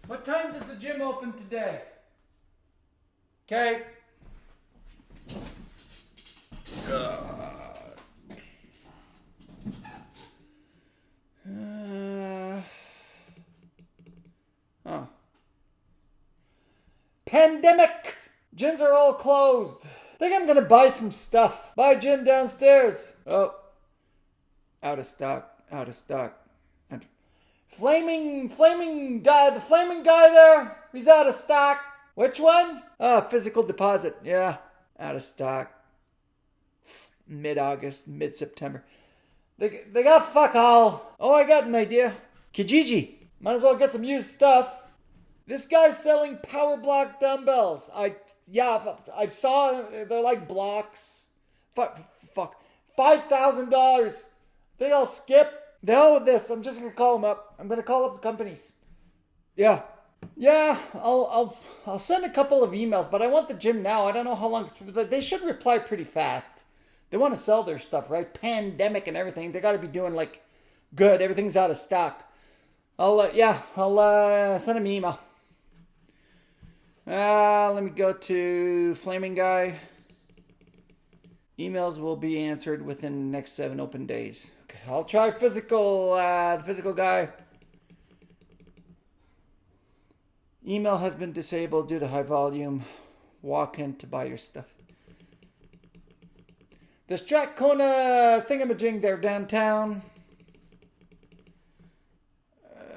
What time does the gym open today? Okay. Pandemic! Gyms are all closed. I think I'm gonna buy some stuff. Buy a gym downstairs. Oh. Out of stock. Out of stock. Flaming guy. The flaming guy there. He's out of stock. Which one? Oh, physical deposit. Yeah. Out of stock. Mid-August, mid-September. They got fuck all. Oh, I got an idea. Kijiji. Might as well get some used stuff. This guy's selling power block dumbbells. I saw they're like blocks. Fuck. $5,000. I think I'll skip. The hell with this. I'm just gonna call them up. I'm gonna call up the companies. Yeah. I'll send a couple of emails, but I want the gym now. I don't know how long. They should reply pretty fast. They want to sell their stuff, right? Pandemic and everything. They got to be doing like good. Everything's out of stock. I'll send them an email. Let me go to Flaming Guy. Emails will be answered within the next 7 open days. Okay, I'll try the physical guy. Email has been disabled due to high volume. Walk in to buy your stuff. The Strathcona thingamajig there downtown.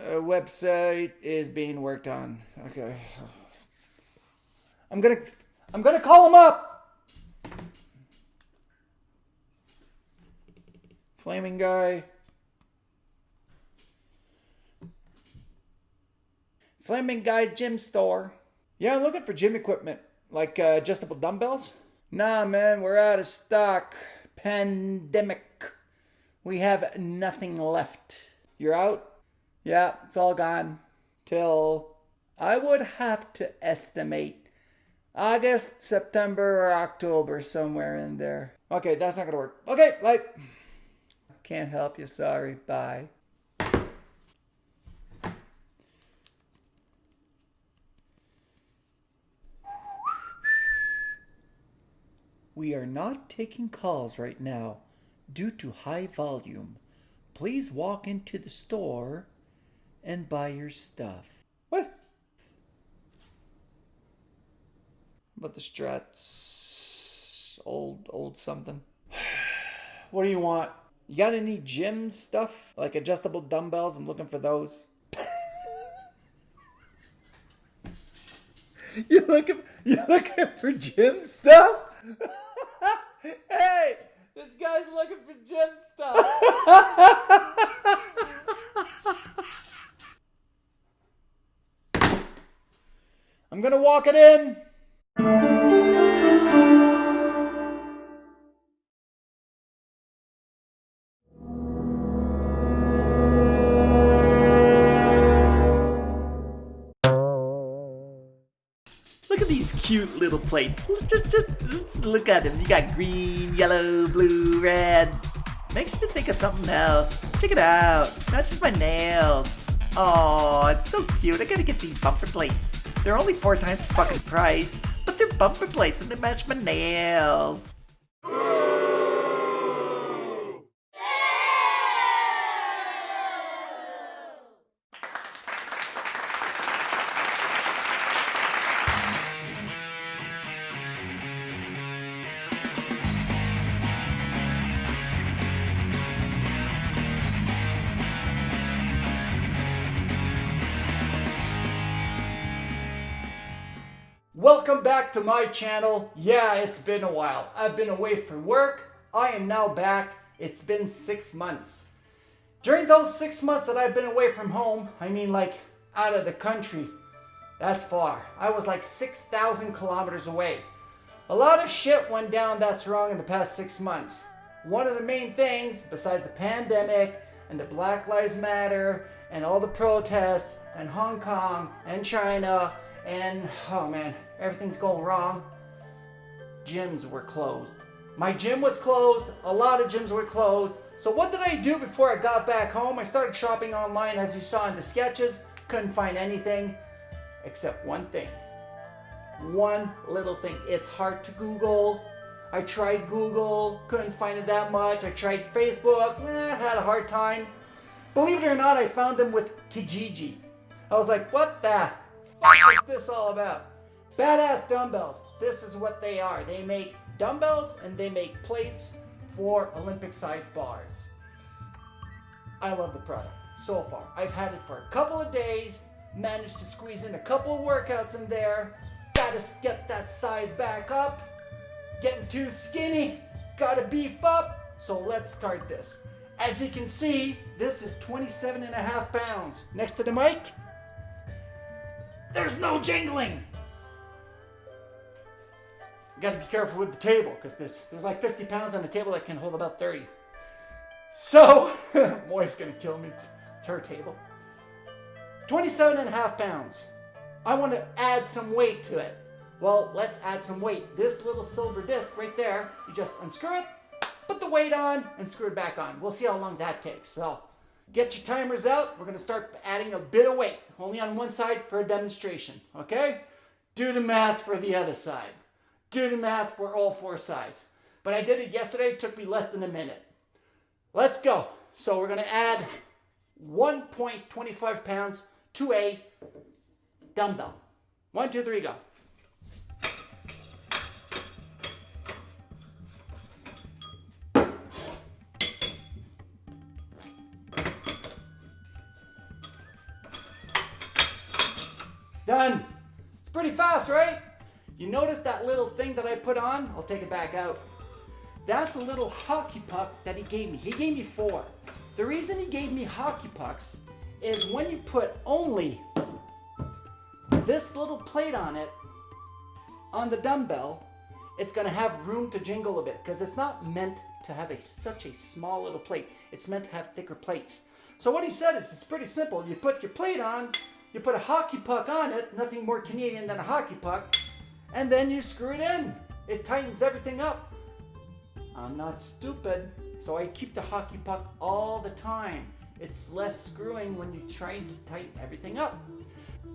Website is being worked on. Okay. I'm gonna call him up. Flaming Guy. Flaming Guy Gym Store. Yeah, I'm looking for gym equipment. Like adjustable dumbbells. Nah, man, we're out of stock. Pandemic. We have nothing left. You're out? Yeah, it's all gone. Till, I would have to estimate, August, September, or October, somewhere in there. Okay, that's not gonna work. Okay, bye. Can't help you, sorry. Bye. We are not taking calls right now due to high volume. Please walk into the store and buy your stuff. What? About the Strats? Old something. What do you want? You got any gym stuff? Like adjustable dumbbells? I'm looking for those. You looking for gym stuff? Hey, this guy's looking for gym stuff. I'm gonna walk it in. Look at these cute little plates. Just look at them. You got green, yellow, blue, red. Makes me think of something else. Check it out. Not just my nails. Oh, it's so cute. I gotta get these bumper plates. They're only 4 times the fucking price, but they're bumper plates and they match my nails. Welcome back to my channel. Yeah, it's been a while. I've been away from work. I am now back. It's been 6 months. During those 6 months that I've been away from home, I mean like out of the country, that's far. I was like 6,000 kilometers away. A lot of shit went down that's wrong in the past 6 months. One of the main things, besides the pandemic and the Black Lives Matter and all the protests and Hong Kong and China and, oh man, everything's going wrong. Gyms were closed. My gym was closed. A lot of gyms were closed. So what did I do before I got back home? I started shopping online, as you saw in the sketches. Couldn't find anything. except one thing. One little thing. It's hard to Google. I tried Google, couldn't find it that much. I tried Facebook, had a hard time. Believe it or not, I found them with Kijiji. I was like, what the fuck is this all about? Badass Dumbbells. This is what they are. They make dumbbells and they make plates for Olympic-sized bars. I love the product so far. I've had it for a couple of days, managed to squeeze in a couple of workouts in there. Gotta get that size back up. Getting too skinny, gotta beef up. So let's start this. As you can see, this is 27.5 pounds. Next to the mic, there's no jingling. You gotta be careful with the table because there's like 50 pounds on the table that can hold about 30. So, Moya's gonna kill me. It's her table. 27.5 pounds. I want to add some weight to it. Well, let's add some weight. This little silver disc right there, you just unscrew it, put the weight on, and screw it back on. We'll see how long that takes. So, get your timers out. We're going to start adding a bit of weight, only on one side for a demonstration, okay? Do the math for the other side. Do the math for all four sides. But I did it yesterday. It took me less than a minute. Let's go. So, we're going to add 1.25 pounds to a dumbbell. 1, 2, 3, go. Done. It's pretty fast, right? You notice that little thing that I put on? I'll take it back out. That's a little hockey puck that he gave me. He gave me 4. The reason he gave me hockey pucks is when you put only this little plate on it, on the dumbbell, it's going to have room to jingle a bit because it's not meant to have such a small little plate. It's meant to have thicker plates. So what he said is it's pretty simple. You put your plate on, you put a hockey puck on it, nothing more Canadian than a hockey puck, and then you screw it in. It tightens everything up. I'm not stupid, so I keep the hockey puck all the time. It's less screwing when you're trying to tighten everything up.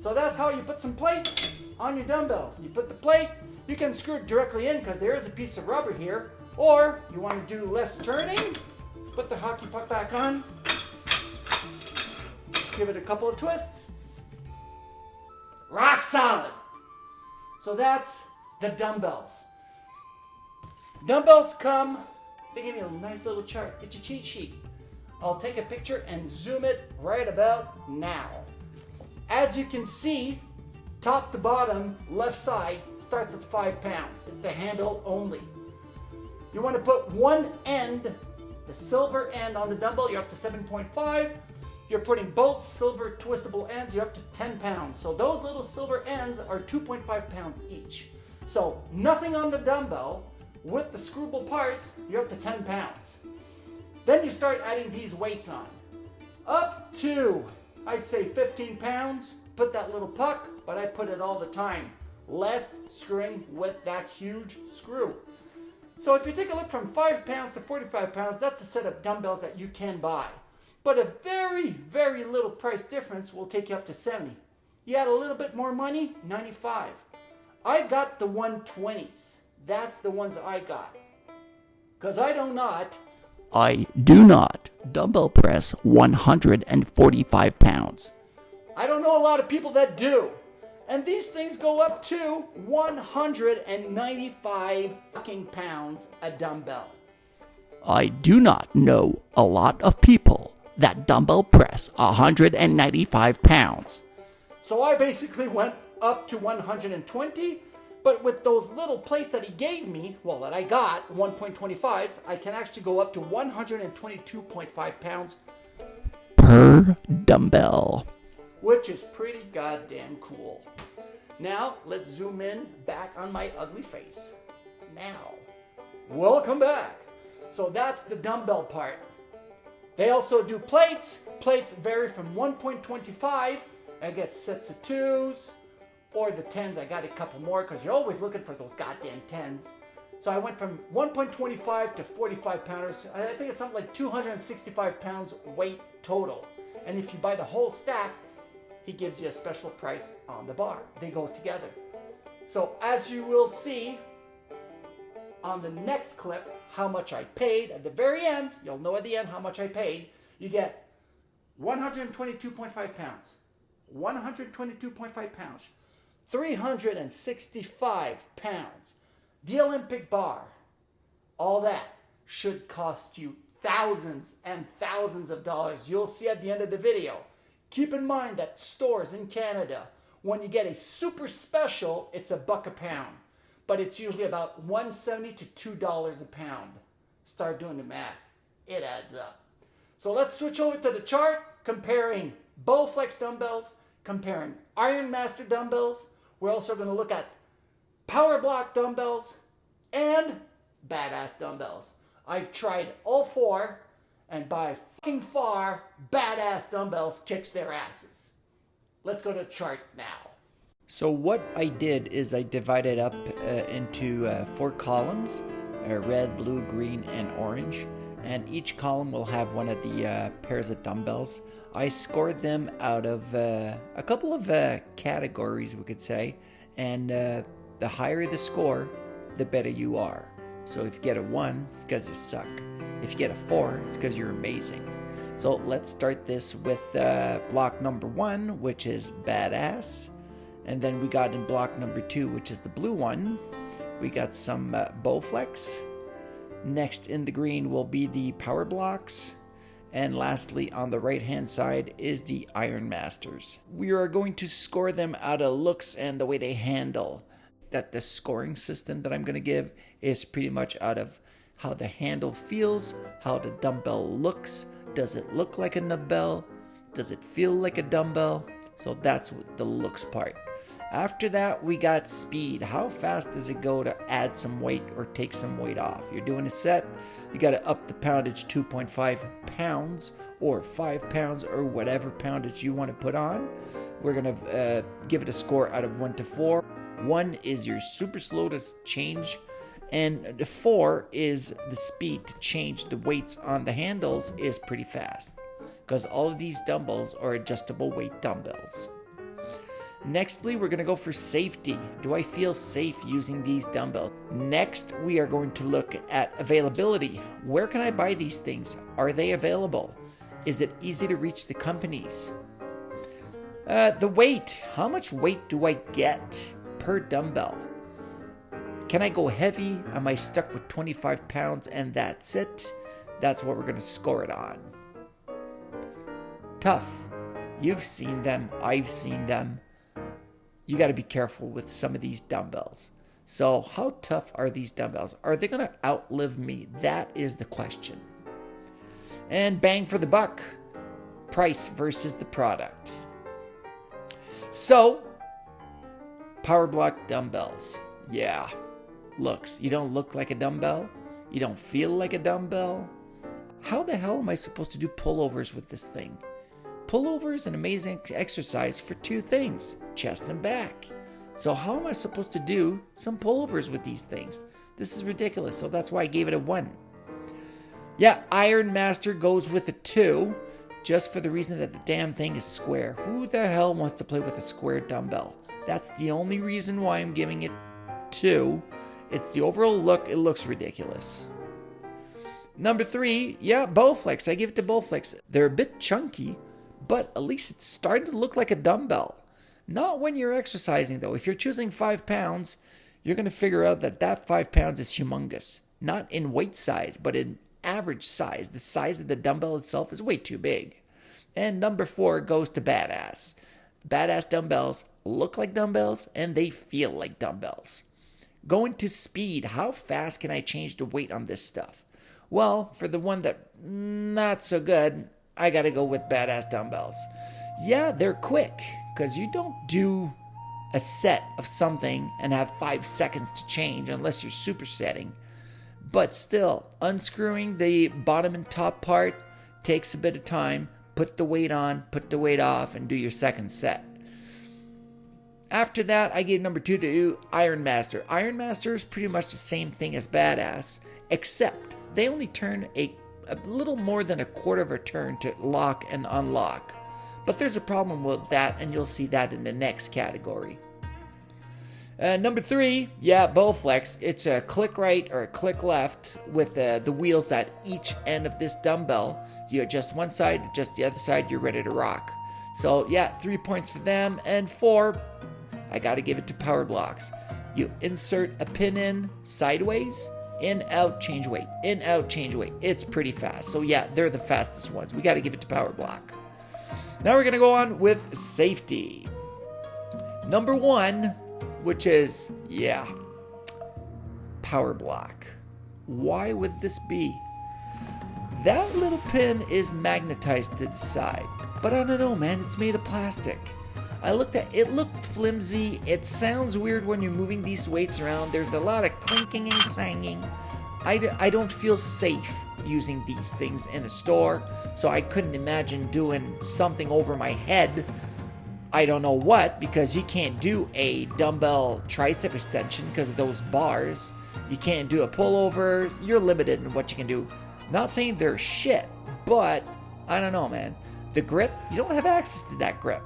So that's how you put some plates on your dumbbells. You put the plate, you can screw it directly in because there is a piece of rubber here, or you want to do less turning, put the hockey puck back on, give it a couple of twists. Rock solid. So that's the dumbbells. Dumbbells come, they give you a nice little chart. It's your cheat sheet. I'll take a picture and zoom it right about now. As you can see, top to bottom, left side starts at 5 pounds. It's the handle only. You want to put one end, the silver end on the dumbbell, you're up to 7.5. You're putting both silver twistable ends, you're up to 10 pounds. So those little silver ends are 2.5 pounds each. So nothing on the dumbbell. With the screwable parts, you're up to 10 pounds. Then you start adding these weights on. Up to, I'd say 15 pounds. Put that little puck, but I put it all the time. Less screwing with that huge screw. So if you take a look from 5 pounds to 45 pounds, that's a set of dumbbells that you can buy. But a very, very little price difference will take you up to 70. You add a little bit more money, 95. I got the 120s. That's the ones I got. Because I do not dumbbell press 145 pounds. I don't know a lot of people that do. And these things go up to 195 fucking pounds a dumbbell. I do not know a lot of people that dumbbell press 195 pounds. So I basically went up to 120. But with those little plates that he gave me, well, that I got, 1.25s, I can actually go up to 122.5 pounds per dumbbell. Which is pretty goddamn cool. Now, let's zoom in back on my ugly face. Now, welcome back. So that's the dumbbell part. They also do plates. Plates vary from 1.25. I get sets of 2s. Or the 10s, I got a couple more because you're always looking for those goddamn 10s. So I went from 1.25 to 45 pounders. I think it's something like 265 pounds weight total. And if you buy the whole stack, he gives you a special price on the bar. They go together. So as you will see on the next clip, how much I paid. At the very end, you'll know at the end how much I paid. You get 122.5 pounds, 122.5 pounds, 365 pounds. The Olympic bar, all that should cost you thousands and thousands of dollars. You'll see at the end of the video. Keep in mind that stores in Canada, when you get a super special, it's $1 a pound. But it's usually about $1.70 to $2 a pound. Start doing the math. It adds up. So let's switch over to the chart, comparing Bowflex dumbbells, comparing Iron Master dumbbells. We're also going to look at Power Block dumbbells and Badass dumbbells. I've tried all four, and by fucking far, Badass dumbbells kicks their asses. Let's go to the chart now. So what I did is I divided up into 4 columns, red, blue, green, and orange. And each column will have one of the pairs of dumbbells. I scored them out of a couple of categories, we could say. And the higher the score, the better you are. So if you get a 1, it's because you suck. If you get a 4, it's because you're amazing. So let's start this with block number 1, which is Badass. And then we got in block number 2, which is the blue one, we got some Bowflex. Next in the green will be the Power Blocks. And lastly, on the right hand side is the Iron Masters. We are going to score them out of looks and the way they handle. That the scoring system that I'm going to give is pretty much out of how the handle feels, how the dumbbell looks. Does it look like a dumbbell? Does it feel like a dumbbell? So that's the looks part. After that, we got speed. How fast does it go to add some weight or take some weight off? You're doing a set, you got to up the poundage 2.5 pounds or 5 pounds or whatever poundage you want to put on. We're going to give it a score out of 1 to 4. 1 is your super slow to change, and the 4 is the speed to change the weights on the handles is pretty fast, because all of these dumbbells are adjustable weight dumbbells. Nextly, we're going to go for safety. Do I feel safe using these dumbbells? Next, we are going to look at availability. Where can I buy these things? Are they available? Is it easy to reach the companies? The weight. How much weight do I get per dumbbell? Can I go heavy? Am I stuck with 25 pounds and that's it? That's what we're going to score it on. Tough. You've seen them. I've seen them. You got to be careful with some of these dumbbells. So how tough are these dumbbells? Are they going to outlive me? That is the question. And bang for the buck. Price versus the product. So, Power Block dumbbells. Yeah. Looks. You don't look like a dumbbell. You don't feel like a dumbbell. How the hell am I supposed to do pullovers with this thing? Pullover is an amazing exercise for 2 things, chest and back. So how am I supposed to do some pullovers with these things? This is ridiculous, so that's why I gave it a 1. Yeah, Iron Master goes with a 2, just for the reason that the damn thing is square. Who the hell wants to play with a square dumbbell? That's the only reason why I'm giving it 2. It's the overall look, it looks ridiculous. Number 3, yeah, Bowflex. I give it to Bowflex. They're a bit chunky, but at least it's starting to look like a dumbbell. Not when you're exercising, though. If you're choosing 5 pounds, you're going to figure out that that 5 pounds is humongous. Not in weight size, but in average size. The size of the dumbbell itself is way too big. And number 4 goes to Badass. Badass dumbbells look like dumbbells, and they feel like dumbbells. Going to speed. How fast can I change the weight on this stuff? Well, for the one that not so good, I got to go with Badass dumbbells. Yeah, they're quick, because you don't do a set of something and have 5 seconds to change unless you're supersetting. But still, unscrewing the bottom and top part takes a bit of time. Put the weight on, put the weight off, and do your second set. After that, I gave number 2 to Iron Master. Iron Master is pretty much the same thing as Badass, except they only turn a little more than a quarter of a turn to lock and unlock. But there's a problem with that, and you'll see that in the next category. Number 3, yeah, Bowflex. It's a click right or a click left with the wheels at each end of this dumbbell. You adjust one side, adjust the other side, you're ready to rock. So yeah, 3 points for them. And 4, I gotta give it to Power Blocks. You insert a pin in sideways, in, out, change weight, in, out, change weight. It's pretty fast. So yeah, they're the fastest ones. We gotta give it to Power Block. Now we're gonna go on with safety. Number 1, which is, yeah, Power Block. Why would this be? That little pin is magnetized to the side, but I don't know, man, it's made of plastic. I looked at it, looked flimsy. It sounds weird when you're moving these weights around. There's a lot of clinking and clanging. I don't feel safe using these things in a store, so I couldn't imagine doing something over my head. I don't know what, because you can't do a dumbbell tricep extension because of those bars. You can't do a pullover. You're limited in what you can do. Not saying they're shit, but I don't know, man. The grip, you don't have access to that grip.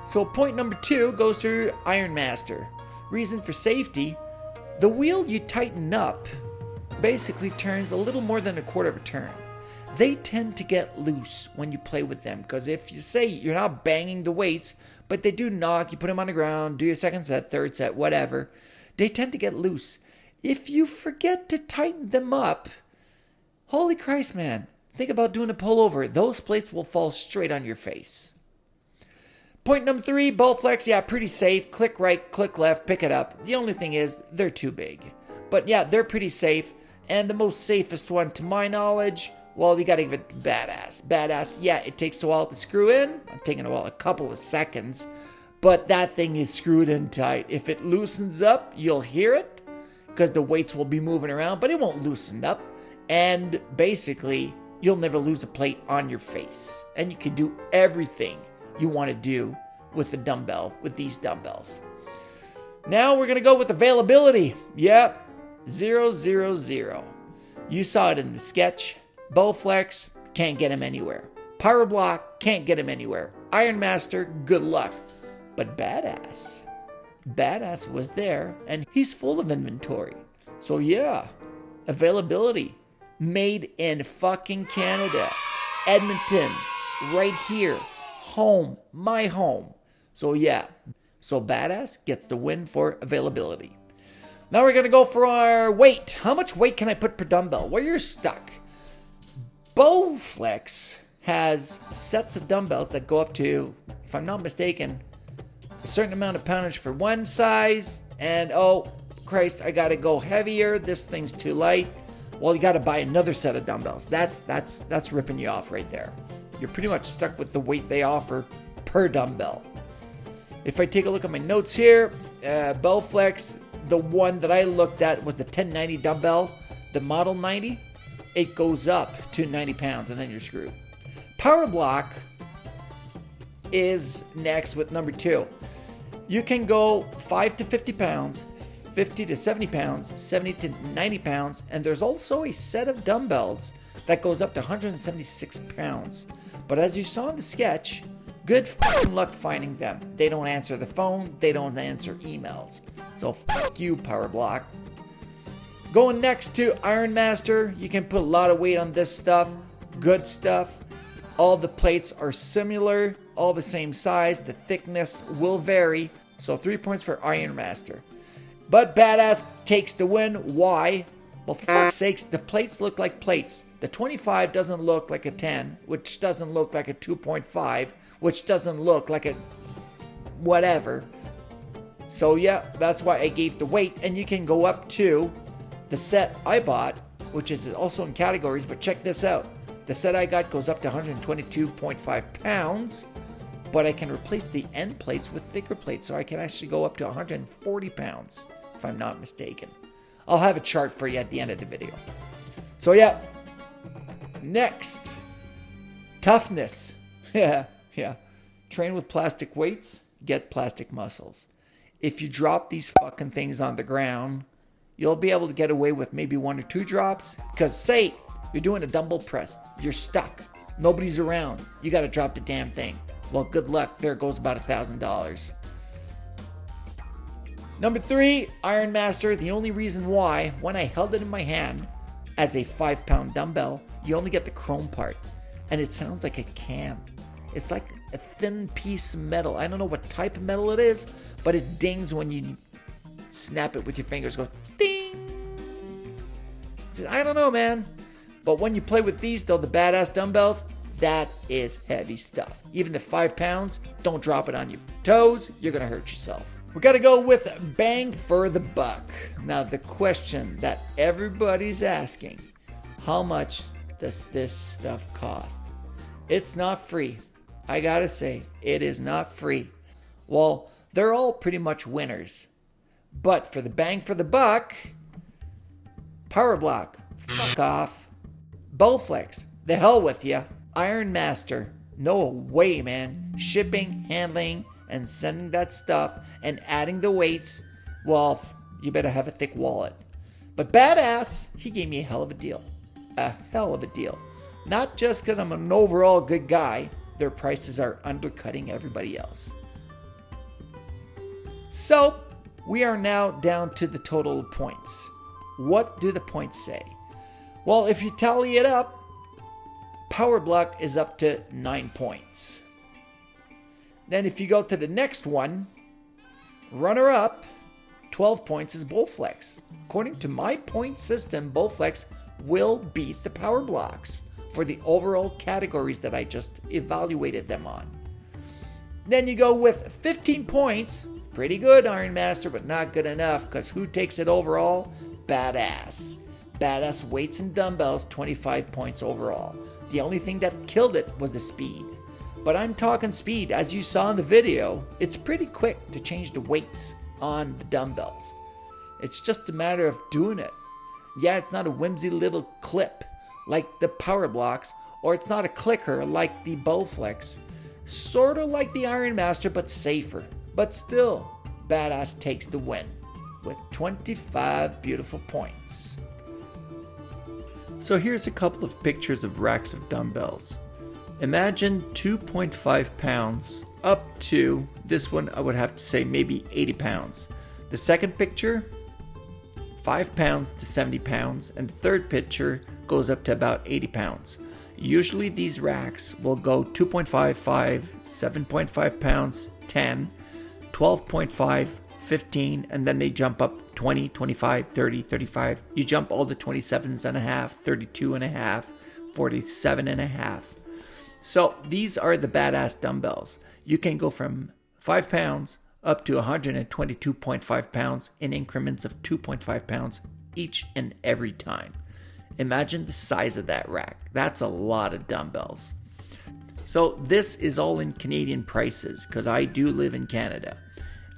So point number 2 goes to Iron Master. Reason for safety, the wheel you tighten up basically turns a little more than a quarter of a turn. They tend to get loose when you play with them, because if you say you're not banging the weights, but they do knock, you put them on the ground, do your second set, third set, whatever, they tend to get loose. If you forget to tighten them up, holy Christ, man, think about doing a pullover. Those plates will fall straight on your face. Point number 3, Bowflex, yeah, pretty safe. Click right, click left, pick it up. The only thing is, they're too big. But yeah, they're pretty safe. And the most safest one, to my knowledge, well, you gotta give it Badass. Badass, yeah, it takes a while to screw in. I'm taking a couple of seconds. But that thing is screwed in tight. If it loosens up, you'll hear it, because the weights will be moving around, but it won't loosen up. And basically, you'll never lose a plate on your face. And you can do everything you want to do with the dumbbell, with these dumbbells. Now we're going to go with availability. Yep, 0, 0, 0. You saw it in the sketch. Bowflex, can't get him anywhere. Power Block, can't get him anywhere. Iron Master, good luck. But Badass was there, and he's full of inventory. So yeah, availability. Made in fucking Canada. Edmonton, right here. Home, my home. So yeah, so Badass gets the win for availability. Now we're gonna go for our weight. How much weight can I put per dumbbell? Well, you're stuck. Bowflex has sets of dumbbells that go up to, if I'm not mistaken, a certain amount of poundage for one size, and oh Christ, I gotta go heavier. This thing's too light. Well, you gotta buy another set of dumbbells. That's ripping you off right there. You're pretty much stuck with the weight they offer per dumbbell. If I take a look at my notes here, Bowflex, the one that I looked at was the 1090 dumbbell, the Model 90. It goes up to 90 pounds and then you're screwed. Power Block is next with number 2. You can go 5 to 50 pounds, 50 to 70 pounds, 70 to 90 pounds, and there's also a set of dumbbells that goes up to 176 pounds. But as you saw in the sketch, good fucking luck finding them. They don't answer the phone, they don't answer emails. So fuck you, Power Block. Going next to Iron Master, you can put a lot of weight on this stuff. Good stuff. All the plates are similar, all the same size. The thickness will vary. So 3 points for Iron Master. But Badass takes the win. Why? Well, for fuck's sakes, the plates look like plates. The 25 doesn't look like a 10, which doesn't look like a 2.5, which doesn't look like a whatever. So yeah, that's why I gave the weight. And you can go up to the set I bought, which is also in categories, but check this out. The set I got goes up to 122.5 pounds, but I can replace the end plates with thicker plates, so I can actually go up to 140 pounds, if I'm not mistaken. I'll have a chart for you at the end of the video. So yeah, next, toughness. Yeah. Train with plastic weights, get plastic muscles. If you drop these fucking things on the ground, you'll be able to get away with maybe 1 or 2 drops. Because say you're doing a dumbbell press, you're stuck, nobody's around, you got to drop the damn thing. Well, good luck. There goes about $1,000. Number 3, Iron Master. The only reason why, when I held it in my hand as a 5-pound dumbbell, you only get the chrome part. And it sounds like a can. It's like a thin piece of metal. I don't know what type of metal it is, but it dings when you snap it with your fingers. It goes ding. I don't know, man. But when you play with these, though, the Badass dumbbells, that is heavy stuff. Even the 5 pounds, don't drop it on your toes. You're going to hurt yourself. We got to go with bang for the buck. Now, the question that everybody's asking, how much does this stuff cost? It's not free. I got to say, it is not free. Well, they're all pretty much winners. But for the bang for the buck, Power Block, fuck off. Bowflex, the hell with ya. Iron Master, no way, man. Shipping, handling, and sending that stuff and adding the weights, well, you better have a thick wallet. But Badass, he gave me a hell of a deal. A hell of a deal. Not just because I'm an overall good guy, their prices are undercutting everybody else. So, we are now down to the total of points. What do the points say? Well, if you tally it up, Power Block is up to 9 points. Then if you go to the next one, runner up, 12 points is Bowflex. According to my point system, Bowflex will beat the Power Blocks for the overall categories that I just evaluated them on. Then you go with 15 points. Pretty good, Iron Master, but not good enough, because who takes it overall? Badass. Badass weights and dumbbells, 25 points overall. The only thing that killed it was the speed. But I'm talking speed. As you saw in the video, it's pretty quick to change the weights on the dumbbells. It's just a matter of doing it. Yeah, it's not a whimsy little clip like the Power Blocks, or it's not a clicker like the Bowflex. Sort of like the Iron Master, but safer. But still, Badass takes the win with 25 beautiful points. So here's a couple of pictures of racks of dumbbells. Imagine 2.5 pounds up to, this one I would have to say maybe 80 pounds. The second picture, 5 pounds to 70 pounds. And the third picture goes up to about 80 pounds. Usually these racks will go 2.55, 7.5 pounds, 10, 12.5, 15, and then they jump up 20, 25, 30, 35. You jump all the 27s and a half, 32 and a half, 47 and a half. So these are the Badass dumbbells. You can go from 5 pounds up to 122.5 pounds in increments of 2.5 pounds each and every time. Imagine the size of that rack. That's a lot of dumbbells. So this is all in Canadian prices because I do live in Canada.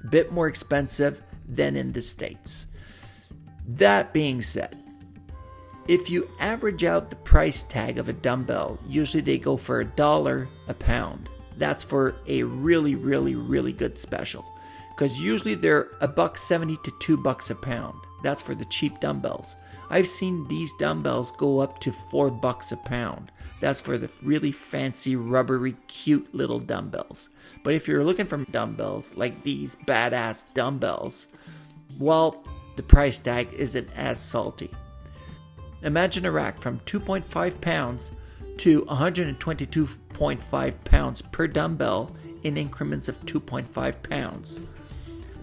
A bit more expensive than in the States. That being said, if you average out the price tag of a dumbbell, usually they go for $1 a pound. That's for a really, really, really good special. Because usually they're $1.70 to $2 a pound. That's for the cheap dumbbells. I've seen these dumbbells go up to $4 a pound. That's for the really fancy, rubbery, cute little dumbbells. But if you're looking for dumbbells like these Badass dumbbells, well, the price tag isn't as salty. Imagine a rack from 2.5 pounds to 122.5 pounds per dumbbell in increments of 2.5 pounds.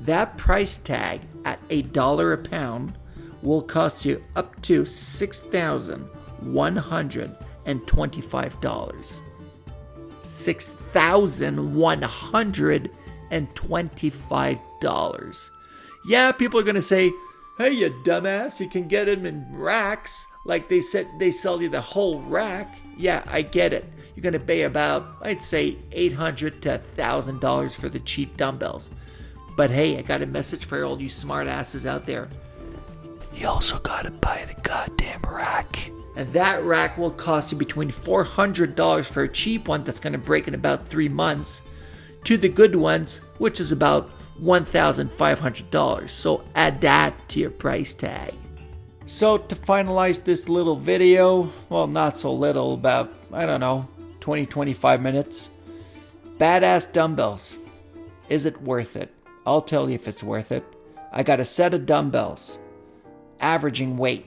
That price tag at $1 a pound will cost you up to $6,125. $6,125. Yeah, people are going to say, hey, you dumbass, you can get them in racks. Like they said, they sell you the whole rack. Yeah, I get it. You're going to pay about, I'd say, $800 to $1,000 for the cheap dumbbells. But hey, I got a message for all you smart asses out there. You also got to buy the goddamn rack. And that rack will cost you between $400 for a cheap one that's going to break in about 3 months to the good ones, which is about $1,500. So add that to your price tag. So to finalize this little video, well, not so little, about, 20-25 minutes. Badass dumbbells. Is it worth it? I'll tell you if it's worth it. I got a set of dumbbells, averaging weight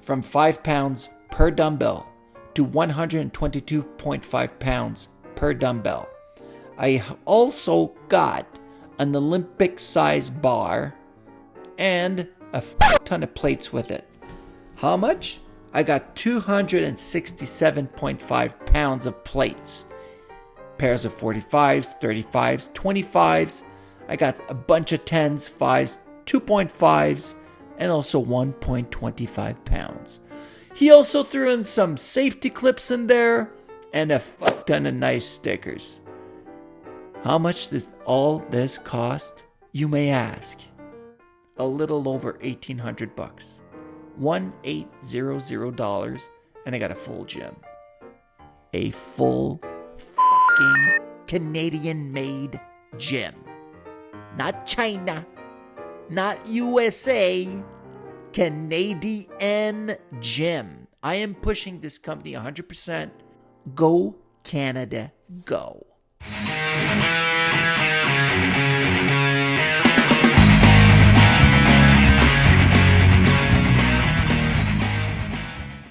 from 5 pounds per dumbbell to 122.5 pounds per dumbbell. I also got an Olympic size bar and a ton of plates with it. How much? I got 267.5 pounds of plates. Pairs of 45s, 35s, 25s. I got a bunch of 10s, 5s, 2.5s, and also 1.25 pounds. He also threw in some safety clips in there and a ton of nice stickers. How much does all this cost, you may ask? A little over $1,800. $1,800, and I got a full gym. A full fucking Canadian-made gym. Not China, not USA, Canadian gym. I am pushing this company 100%. Go Canada, go.